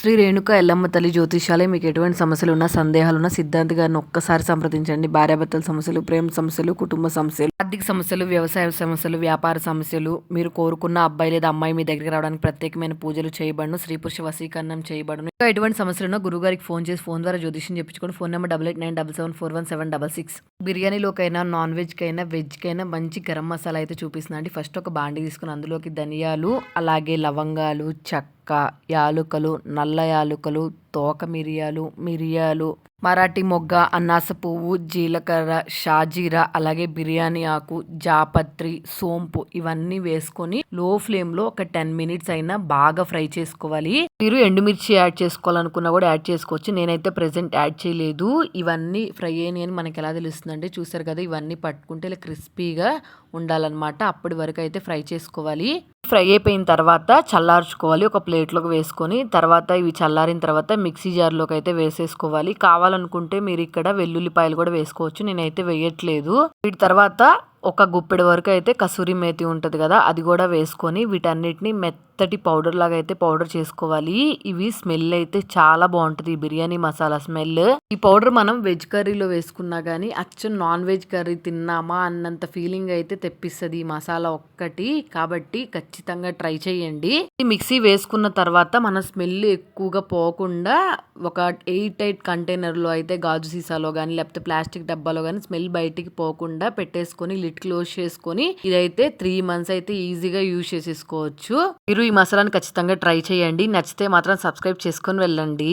శ్రీ రేణుక ఎల్లమ్మ తల్లి జ్యోతిష్యాలయం. మీకు ఎటువంటి సమస్యలున్నా, సందేహాలున్నా సిద్ధాంత్ గారిని ఒక్కసారి సంప్రదించండి. భార్యాభర్తల సమస్యలు, ప్రేమ సమస్యలు, కుటుంబ సమస్యలు, ఆర్థిక సమస్యలు, వ్యవసాయ సమస్యలు, వ్యాపార సమస్యలు, మీరు కోరుకున్న అబ్బాయి లేదా అమ్మాయి మీ దగ్గరికి రావడానికి ప్రత్యేకమైన పూజలు చేయబడును. స్త్రీ పురుష వశీకరణం చేయబడును. ఇంకా ఎటువంటి సమస్యలున్నా గురుగారికి ఫోన్ చేసి ఫోన్ ద్వారా జ్యోతిష్యం చెప్పించుకోండి. Phone number 8897741766. బిర్యానీలోకైనా, నాన్ వెజ్కైనా, వెజ్కైనా మంచి గరం మసాలా అయితే చూపిస్తుందండి. ఫస్ట్ ఒక బాండి తీసుకుని అందులోకి ధనియాలు, అలాగే లవంగాలు, చెక్క, యాలుకలు, నల్ల యాలుకలు, తోక మిరియాలు, మరాఠీ మొగ్గ, అన్నాస పువ్వు, జీలకర్ర, షాజీరా, అలాగే బిర్యానీ ఆకు, జాపత్రి, సోంపు ఇవన్నీ వేసుకొని లో ఫ్లేమ్ లో ఒక 10 మినిట్స్ అయినా బాగా ఫ్రై చేసుకోవాలి. మీరు ఎండుమిర్చి యాడ్ చేసుకోవాలనుకున్నా కూడా యాడ్ చేసుకోవచ్చు. నేనైతే ప్రెసెంట్ యాడ్ చేయలేదు. ఇవన్నీ ఫ్రై అయినాయి అని మనకి ఎలా తెలుస్తుందంటే, చూసారు కదా, ఇవన్నీ పట్టుకుంటే ఇలా క్రిస్పీగా ఉండాలన్నమాట. అప్పటి వరకు అయితే ఫ్రై చేసుకోవాలి. ఫ్రై అయిపోయిన తర్వాత చల్లార్చుకోవాలి. ఒక ప్లేట్లోకి వేసుకొని తర్వాత ఇవి చల్లారిన తర్వాత మిక్సీ జార్లోకి అయితే వేసేసుకోవాలి. కావాలనుకుంటే మీరు ఇక్కడ వెల్లుల్లిపాయలు కూడా వేసుకోవచ్చు. నేనైతే వేయట్లేదు. వీటి తర్వాత ఒక గుప్పెడు వరకు అయితే కసూరి మేతి ఉంటుంది కదా, అది కూడా వేసుకొని వీటన్నిటిని మెత్తటి పౌడర్ లాగా అయితే పౌడర్ చేసుకోవాలి. ఇవి స్మెల్ అయితే చాలా బాగుంటుంది, ఈ బిర్యానీ మసాలా స్మెల్. ఈ పౌడర్ మనం వెజ్ కర్రీలో వేసుకున్నా కానీ అచ్చం నాన్ వెజ్ కర్రీ తిన్నామా అన్నంత ఫీలింగ్ అయితే తెప్పిస్తుంది ఈ మసాలా ఒక్కటి. కాబట్టి ఖచ్చితంగా ట్రై చేయండి. ఈ మిక్సీ వేసుకున్న తర్వాత మన స్మెల్ ఎక్కువగా పోకుండా ఒక 8 కంటైనర్లో అయితే గాజు సీసాలో కానీ లేకపోతే ప్లాస్టిక్ డబ్బాలో కానీ స్మెల్ బయటికి పోకుండా పెట్టేసుకొని లిడ్ క్లోజ్ చేసుకొని ఇదైతే 3 మంత్స్ అయితే ఈజీగా యూజ్ చేసేసుకోవచ్చు. మీరు ఈ మసాలాను ఖచ్చితంగా ట్రై చేయండి. నచ్చితే మాత్రం సబ్స్క్రైబ్ చేసుకొని వెళ్ళండి.